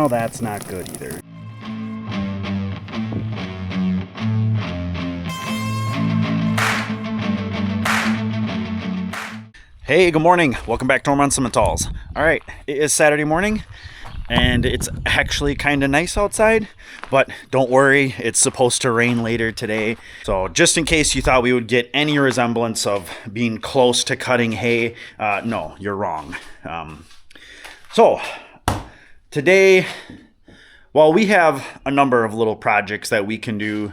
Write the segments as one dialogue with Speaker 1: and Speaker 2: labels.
Speaker 1: Well, that's not good either. Hey, good morning. Welcome back to Ohrmundt Simmentals. All right, it is Saturday morning, and it's actually kind of nice outside, but don't worry, it's supposed to rain later today. So just in case you thought we would get any resemblance of being close to cutting hay, no, you're wrong. So today, well, we have a number of little projects that we can do.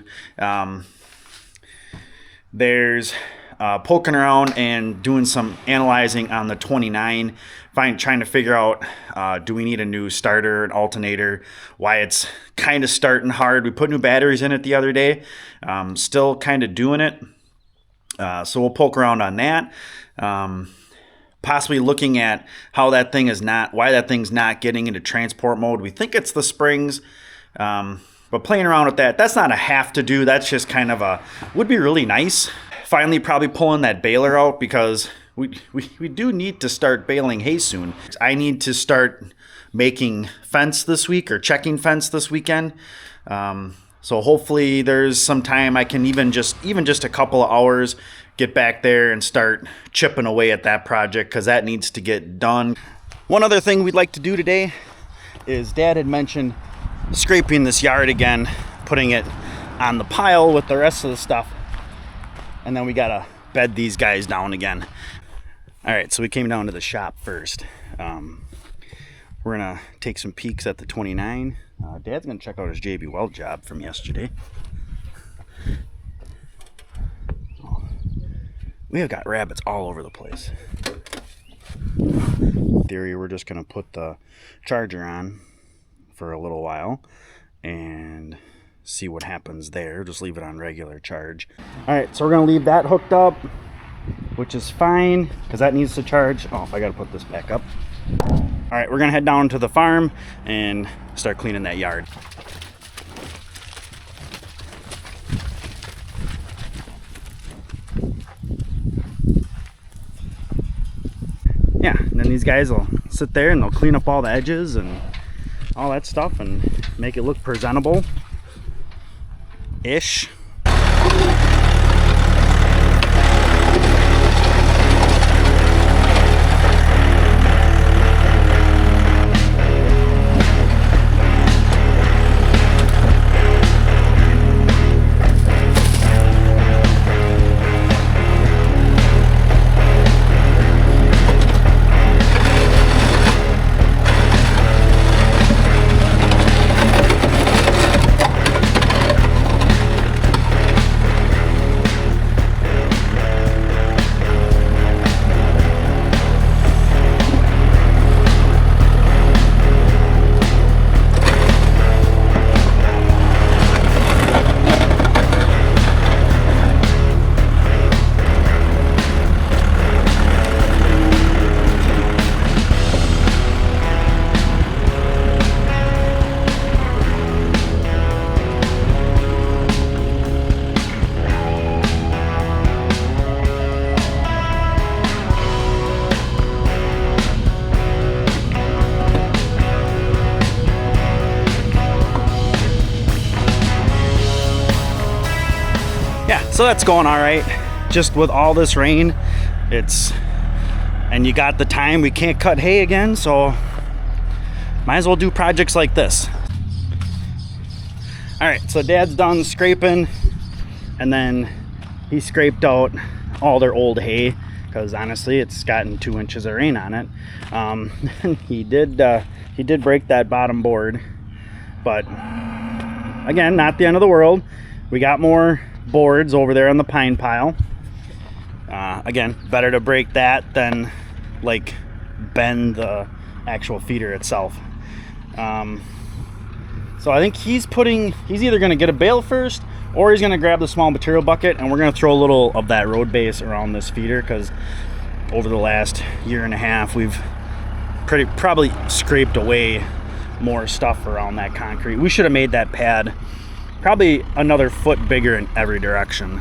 Speaker 1: There's poking around and doing some analyzing on the 29, trying to figure out, do we need a new starter, an alternator, why it's kind of starting hard. We put new batteries in it the other day, still kind of doing it. So we'll poke around on that. Possibly looking at how that thing is why that thing's not getting into transport mode. We think it's the springs, but playing around with that, that's not a have to do. That's just kind of would be really nice. Finally, probably pulling that baler out because we do need to start baling hay soon. I need to start making fence this week or checking fence this weekend. So hopefully there's some time I can even just a couple of hours get back there and start chipping away at that project because that needs to get done. One other thing we'd like to do today is Dad had mentioned scraping this yard again, putting it on the pile with the rest of the stuff. And then we gotta bed these guys down again. All right, so we came down to the shop first. We're gonna take some peeks at the 29. Dad's gonna check out his JB Weld job from yesterday. We have got rabbits all over the place. In theory, we're just gonna put the charger on for a little while and see what happens there. Just leave it on regular charge. All right, so we're gonna leave that hooked up, which is fine because that needs to charge. Oh, I gotta put this back up. All right, we're gonna head down to the farm and start cleaning that yard. Yeah, and then these guys will sit there and they'll clean up all the edges and all that stuff and make it look presentable ish. So that's going all right. Just with all this rain, and you got the time, we can't cut hay again, so might as well do projects like this. All right, so Dad's done scraping, and then he scraped out all their old hay because honestly, it's gotten 2 inches of rain on it. He did break that bottom board, but again, not the end of the world. We got more boards over there on the pine pile. Again, better to break that than like bend the actual feeder itself. So I think he's either going to get a bale first or he's going to grab the small material bucket, and we're going to throw a little of that road base around this feeder because over the last year and a half we've probably scraped away more stuff around that concrete. We should have made that pad probably another foot bigger in every direction.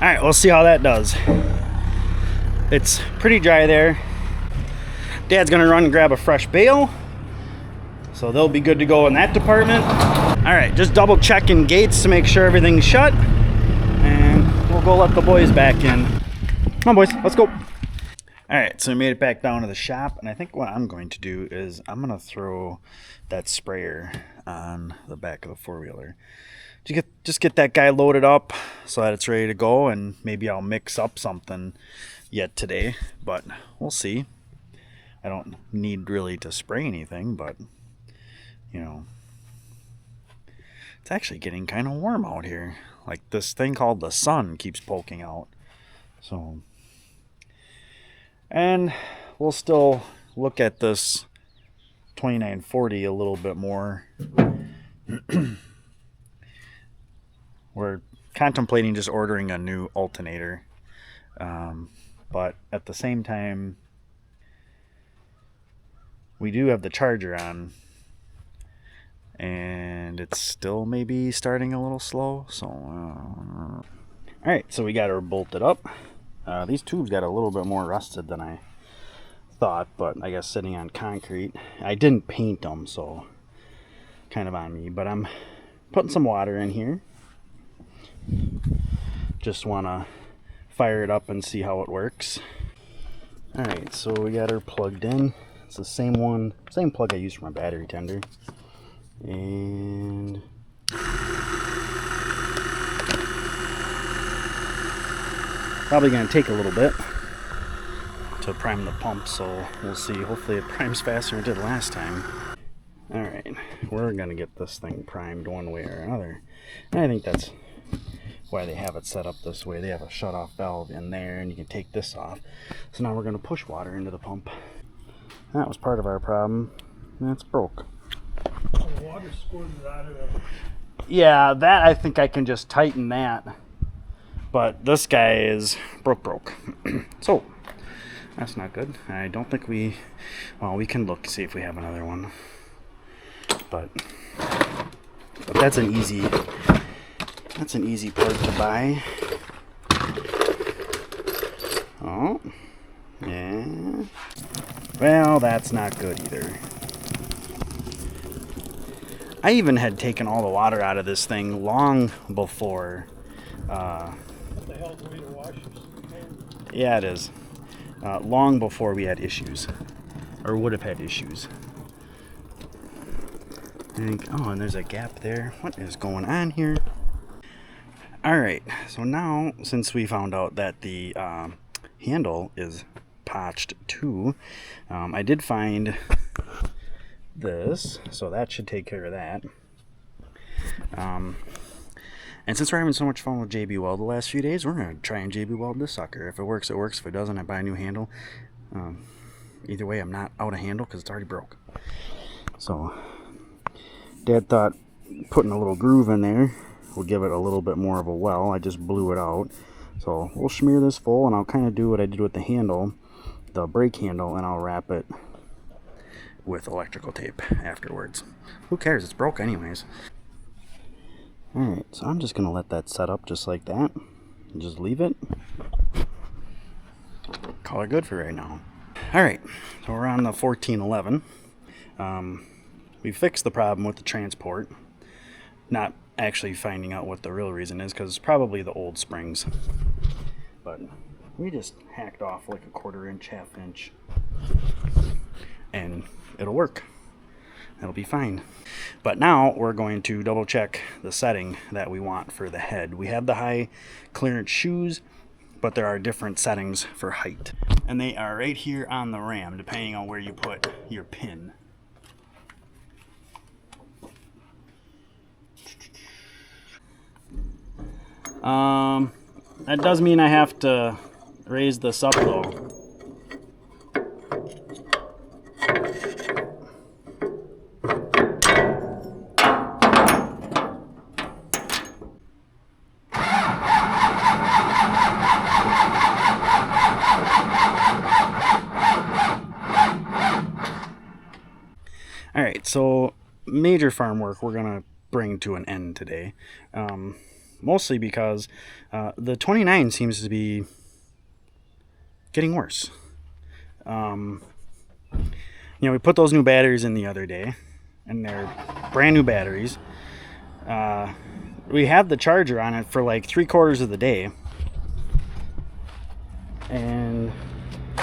Speaker 1: right, we'll see how that does. It's pretty dry there. Dad's gonna run and grab a fresh bale, so they'll be good to go in that department. All right, just double checking gates to make sure everything's shut, and we'll go let the boys back in. Come on, boys, let's go. All right, so we made it back down to the shop, and I think what I'm going to do is I'm gonna throw that sprayer on the back of the four-wheeler. Just get that guy loaded up so that it's ready to go, and maybe I'll mix up something yet today, but we'll see. I don't need really to spray anything, but you know, it's actually getting kind of warm out here. Like this thing called the sun keeps poking out. So, and we'll still look at this 2940 a little bit more. We're contemplating just ordering a new alternator, but at the same time, we do have the charger on, and it's still maybe starting a little slow. So, all right, so we got her bolted up. These tubes got a little bit more rusted than I thought, but I guess sitting on concrete, I didn't paint them, so kind of on me. But I'm putting some water in here. Just want to fire it up and see how it works. All right, so we got her plugged in. It's the same plug I used for my battery tender. And probably gonna take a little bit to prime the pump, so we'll see. Hopefully it primes faster than it did last time. All right, we're gonna get this thing primed one way or another. And I think that's why they have it set up this way. They have a shut-off valve in there, and you can take this off. So now we're going to push water into the pump. That was part of our problem. That's broke.
Speaker 2: The water squirted out of it.
Speaker 1: Yeah, that I think I can just tighten that. But this guy is broke. So that's not good. I don't think we can look, see if we have another one. But that's an easy part to buy. Oh, yeah. Well, that's not good either. I even had taken all the water out of this thing long before.
Speaker 2: What the hell's the way to wash this?
Speaker 1: Yeah, it is. Long before we had issues, or would have had issues. Oh, and there's a gap there. What is going on here? Alright, so now, since we found out that the handle is potched too, I did find this, so that should take care of that. And since we're having so much fun with JB Weld the last few days, we're going to try and JB Weld this sucker. If it works, it works. If it doesn't, I buy a new handle. Either way, I'm not out of handle because it's already broke. So, Dad thought putting a little groove in there will give it a little bit more of a well. I just blew it out. So we'll smear this full, and I'll kind of do what I did with the handle, the brake handle, and I'll wrap it with electrical tape afterwards. Who cares? It's broke anyways. Alright, so I'm just going to let that set up just like that. And just leave it. Call it good for right now. Alright, so we're on the 1411. We fixed the problem with the transport. Not actually finding out what the real reason is, because it's probably the old springs. But we just hacked off like a 1/4 inch, 1/2 inch. And it'll work. It'll be fine. But now we're going to double check the setting that we want for the head. We have the high clearance shoes, but there are different settings for height. And they are right here on the ram, depending on where you put your pin. That does mean I have to raise this up though. Alright, so major farm work we're gonna bring to an end today. mostly because the 29 seems to be getting worse. We put those new batteries in the other day, and they're brand new batteries. We had the charger on it for like 3/4 of the day, and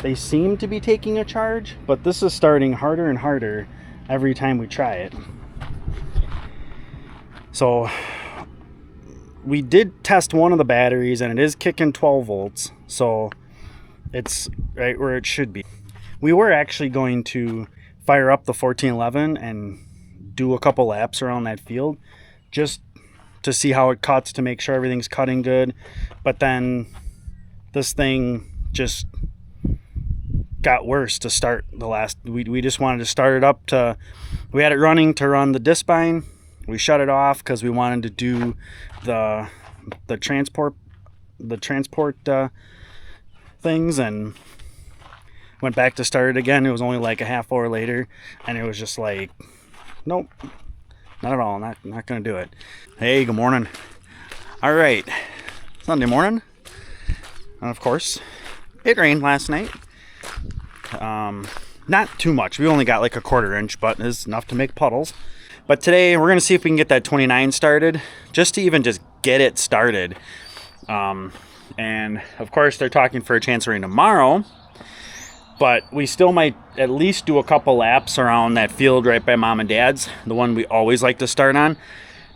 Speaker 1: they seem to be taking a charge, but this is starting harder and harder every time we try it. So we did test one of the batteries, and it is kicking 12 volts, so it's right where it should be. We were actually going to fire up the 1411 and do a couple laps around that field just to see how it cuts, to make sure everything's cutting good. But then this thing just got worse to start. We just wanted to start it up we had it running to run the disc spine. We shut it off because we wanted to do the transport things, and went back to start it again. It was only like a half hour later, and it was just like, nope, not at all. Not gonna do it. Hey, good morning. All right, Sunday morning, and of course it rained last night. Not too much. We only got like a 1/4 inch, but it's enough to make puddles. But today we're gonna see if we can get that 29 started, just to even just get it started. And of course they're talking for a chance of rain tomorrow, but we still might at least do a couple laps around that field right by Mom and Dad's, the one we always like to start on.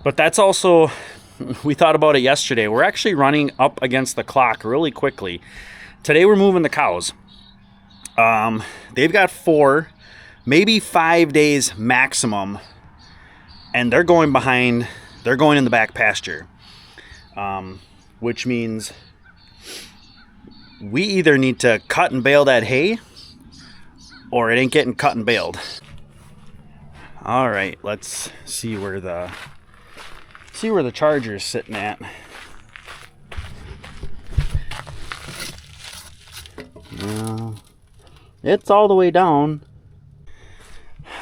Speaker 1: But that's also, we thought about it yesterday. We're actually running up against the clock really quickly. Today we're moving the cows. They've got 4, maybe 5 days maximum, and they're going in the back pasture, which means we either need to cut and bale that hay, or it ain't getting cut and baled. All right, let's see where the charger's sitting at. It's all the way down.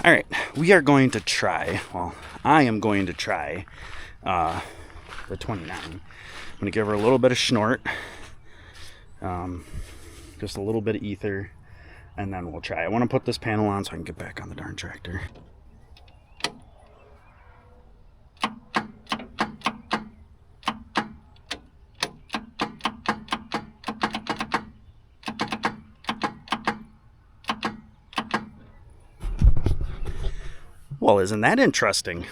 Speaker 1: All right, we are going to try. Well, I am going to try the 29. I'm going to give her a little bit of snort, just a little bit of ether, and then we'll try. I want to put this panel on so I can get back on the darn tractor. Well, isn't that interesting?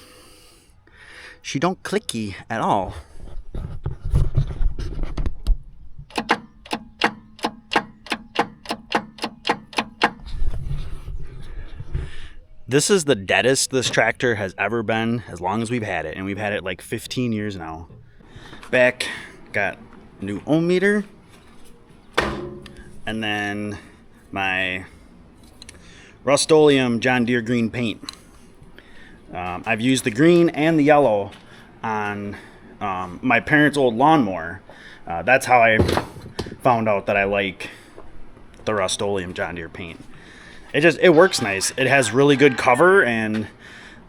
Speaker 1: She don't clicky at all. This is the deadest this tractor has ever been as long as we've had it, and we've had it like 15 years now. Back, got new ohm meter, and then my Rust-Oleum John Deere green paint. I've used the green and the yellow on my parents' old lawnmower. That's how I found out that I like the Rust-Oleum John Deere paint. It works nice. It has really good cover, and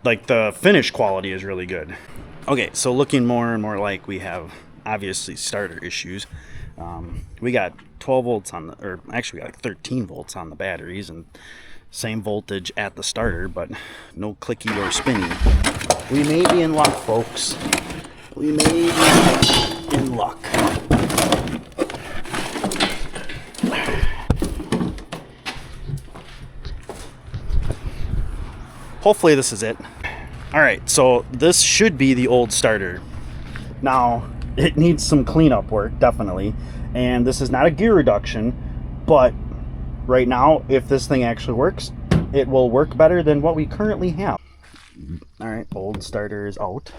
Speaker 1: like the finish quality is really good. Okay, so looking more and more like we have obviously starter issues. We got 12 volts actually we got like 13 volts on the batteries, and same voltage at the starter, but no clicky or spinny. We may be in luck, folks. We may be in luck. Hopefully this is it. All right, so this should be the old starter. Now, it needs some cleanup work, definitely. And this is not a gear reduction, but right now, if this thing actually works, it will work better than what we currently have. All right, old starter is out.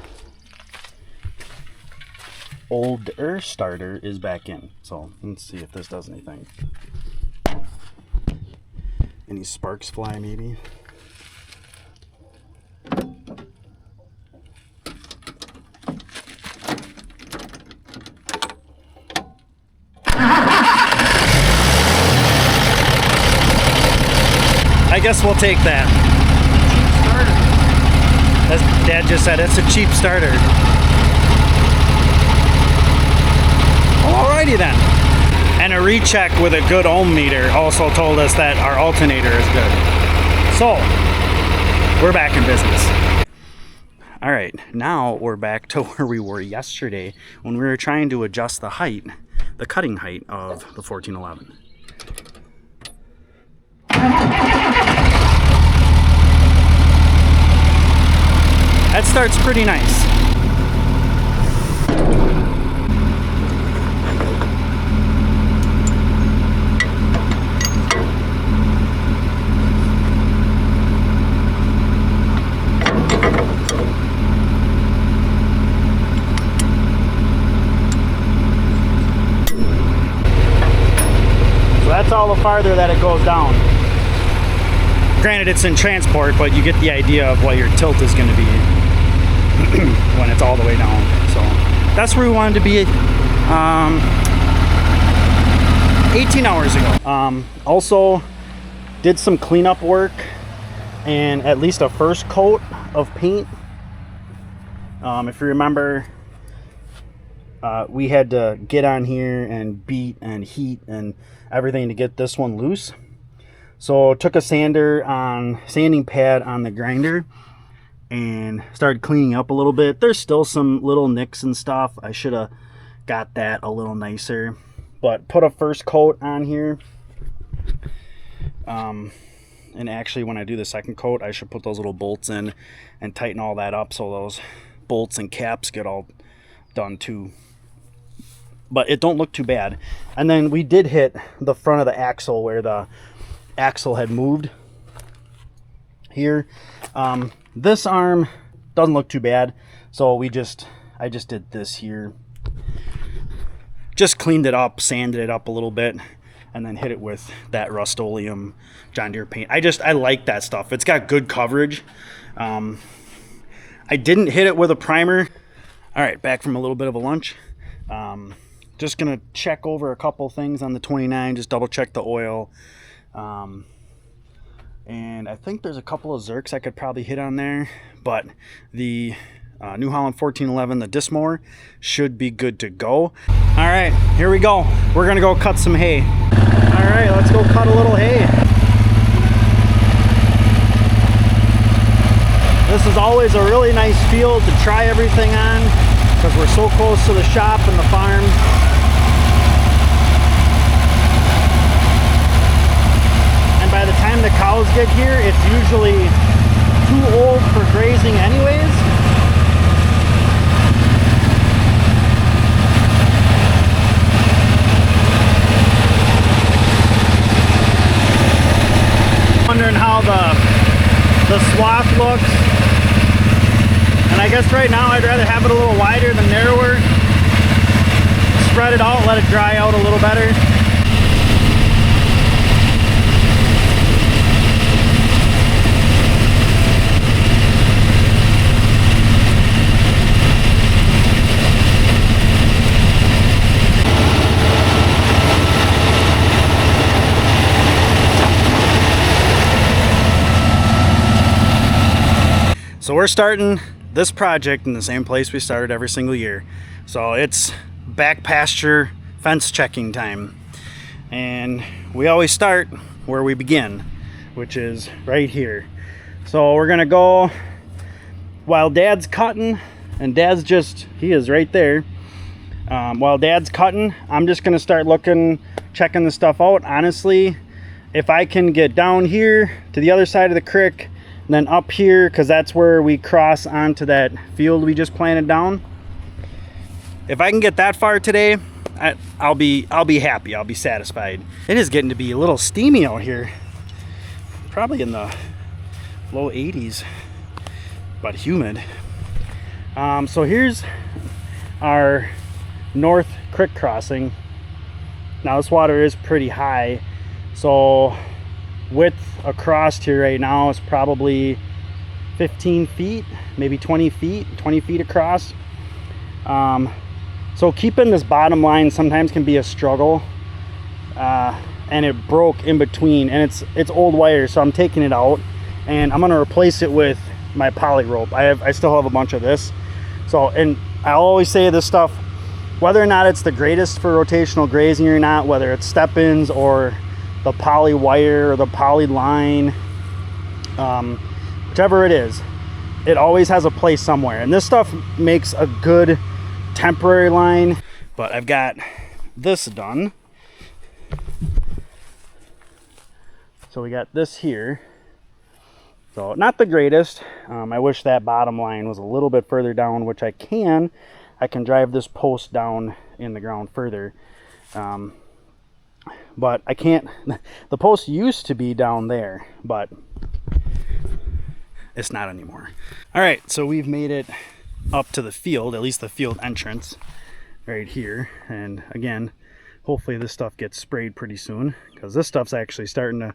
Speaker 1: Older starter is back in. So let's see if this does anything. Any sparks fly, maybe? I guess we'll take that.
Speaker 2: Cheap starter.
Speaker 1: As Dad just said, it's a cheap starter. Alrighty then. And a recheck with a good ohm meter also told us that our alternator is good. So, we're back in business. Alright, now we're back to where we were yesterday when we were trying to adjust the height, the cutting height of the 1411. That starts pretty nice. So that's all the farther that it goes down. Granted, it's in transport, but you get the idea of what your tilt is going to be when it's all the way down. So that's where we wanted to be 18 hours ago. Also did some cleanup work and at least a first coat of paint. If you remember, we had to get on here and beat and heat and everything to get this one loose. So took a sanding pad on the grinder and started cleaning up a little bit. There's still some little nicks and stuff. I should have got that a little nicer, but put a first coat on here. And actually when I do the second coat, I should put those little bolts in and tighten all that up so those bolts and caps get all done too. But it don't look too bad. And then we did hit the front of the axle where the axle had moved here. This arm doesn't look too bad, so I just did this here, just cleaned it up, sanded it up a little bit, and then hit it with that Rust-Oleum John Deere paint. I like that stuff. It's got good coverage. I didn't hit it with a primer. All right, back from a little bit of a lunch. Just gonna check over a couple things on the 29, just double check the oil. And I think there's a couple of Zerks I could probably hit on there, but the New Holland 1411, the disc mower, should be good to go. All right, here we go. We're gonna go cut some hay. All right, let's go cut a little hay. This is always a really nice field to try everything on because we're so close to the shop and the farm. By the time the cows get here, it's usually too old for grazing anyways. Wondering how the swath looks. And I guess right now I'd rather have it a little wider than narrower. Spread it out, let it dry out a little better. So we're starting this project in the same place we started every single year. So it's back pasture fence checking time. And we always start where we begin, which is right here. So we're gonna go while Dad's cutting, and he is right there. While Dad's cutting, I'm just gonna start checking the stuff out. Honestly, if I can get down here to the other side of the creek, and then up here, because that's where we cross onto that field we just planted down. If I can get that far today, I'll be happy. I'll be satisfied. It is getting to be a little steamy out here. Probably in the low 80s, but humid. So here's our north creek crossing. Now this water is pretty high, so width across here right now is probably 15 feet, maybe 20 feet across. So keeping this bottom line sometimes can be a struggle, and it broke in between, and it's old wire, so I'm taking it out and I'm gonna replace it with my poly rope. I still have a bunch of this. So, and I always say this stuff,
Speaker 3: whether or not it's the greatest for rotational grazing or not, whether it's step-ins or the poly wire or the poly line, whichever it is, it always has a place somewhere. And this stuff makes a good temporary line. But I've got this done. So we got this here. So not the greatest. I wish that bottom line was a little bit further down, which I can drive this post down in the ground further. But I can't. The post used to be down there, but it's not anymore. All right, so we've made it up to the field, at least the field entrance right here. And again, hopefully this stuff gets sprayed pretty soon, because this stuff's actually starting to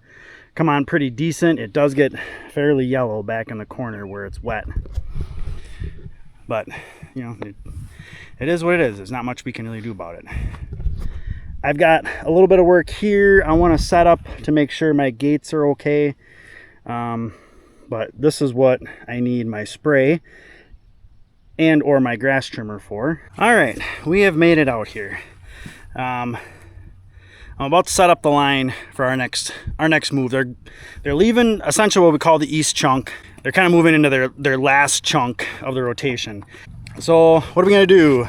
Speaker 3: come on pretty decent. It does get fairly yellow back in the corner where it's wet, but you know, it is what it is. There's not much we can really do about it. I've got a little bit of work here I want to set up to make sure my gates are okay. But this is what I need my spray and or my grass trimmer for. All right, we have made it out here. I'm about to set up the line for our next move. They're leaving essentially what we call the east chunk. They're kind of moving into their last chunk of the rotation. So what are we gonna do?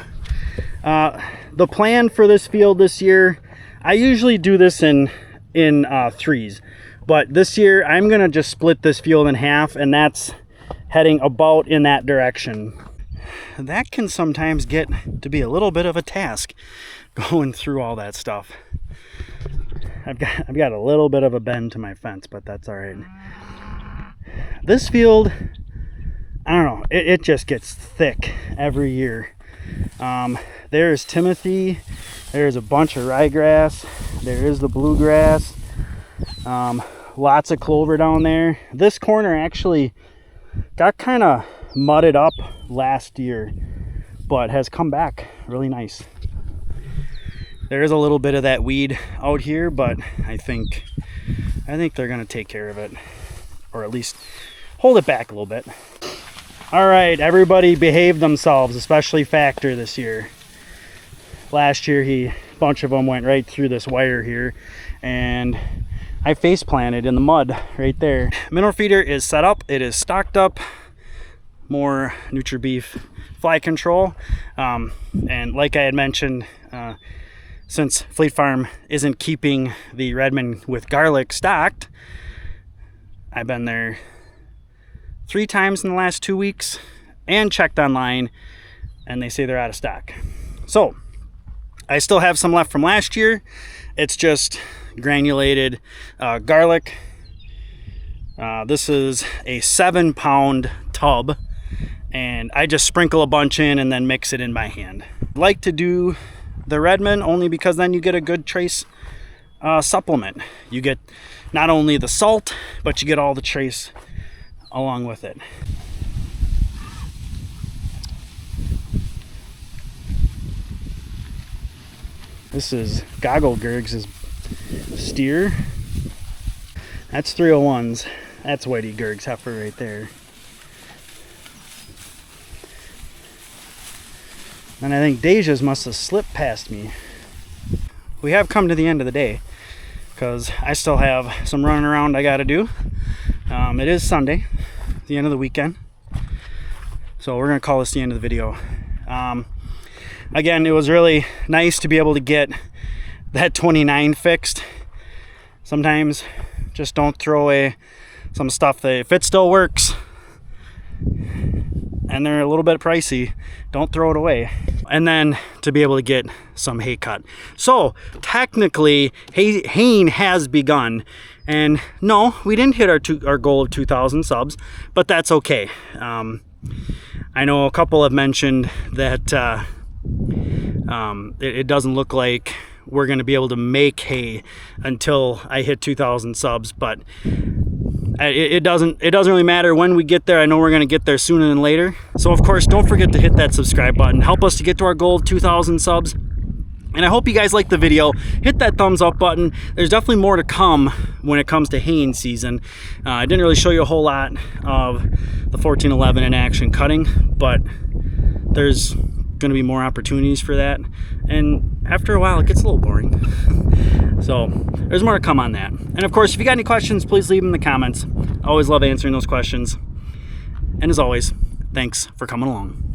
Speaker 3: The plan for this field this year, I usually do this in threes, but this year I'm gonna just split this field in half, and that's heading about in that direction. That can sometimes get to be a little bit of a task, going through all that stuff. I've got a little bit of a bend to my fence, but that's all right. This field, I don't know, it just gets thick every year. There's Timothy, there's a bunch of ryegrass, there is the bluegrass, lots of clover down there. This corner actually got kind of mudded up last year, but has come back really nice. There is a little bit of that weed out here, but I think they're gonna take care of it, or at least hold it back a little bit. All right, everybody behaved themselves, especially Factor this year. Last year, a bunch of them went right through this wire here, and I face planted in the mud right there. Mineral feeder is set up, it is stocked up, more NutriBeef fly control, and like I had mentioned, since Fleet Farm isn't keeping the Redmond with garlic stocked, I've been there 3 times in the last 2 weeks and checked online, and they say they're out of stock. So I still have some left from last year. It's just granulated garlic. This is a 7-pound tub, and I just sprinkle a bunch in and then mix it in by hand. I like to do the Redmond only because then you get a good trace supplement. You get not only the salt, but you get all the trace along with it. This is Goggle Gergs' steer. That's 301s. That's Whitey Gerg's heifer right there. And I think Deja's must have slipped past me. We have come to the end of the day, because I still have some running around I gotta do. It is Sunday, the end of the weekend, so we're gonna call this the end of the video. Again, it was really nice to be able to get that 29 fixed. Sometimes just don't throw away some stuff that, if it still works and they're a little bit pricey, don't throw it away. And then to be able to get some hay cut. So technically haying has begun, and no, we didn't hit our goal of 2,000 subs, but that's okay. I know a couple have mentioned that it doesn't look like we're going to be able to make hay until I hit 2,000 subs, but it doesn't really matter when we get there. I know we're going to get there sooner than later. So of course, don't forget to hit that subscribe button. Help us to get to our goal of 2,000 subs. And I hope you guys liked the video. Hit that thumbs up button. There's definitely more to come when it comes to haying season. I didn't really show you a whole lot of the 1411 in action cutting, but there's going to be more opportunities for that. And after a while, it gets a little boring. So there's more to come on that. And of course, if you got any questions, please leave them in the comments. I always love answering those questions. And as always, thanks for coming along.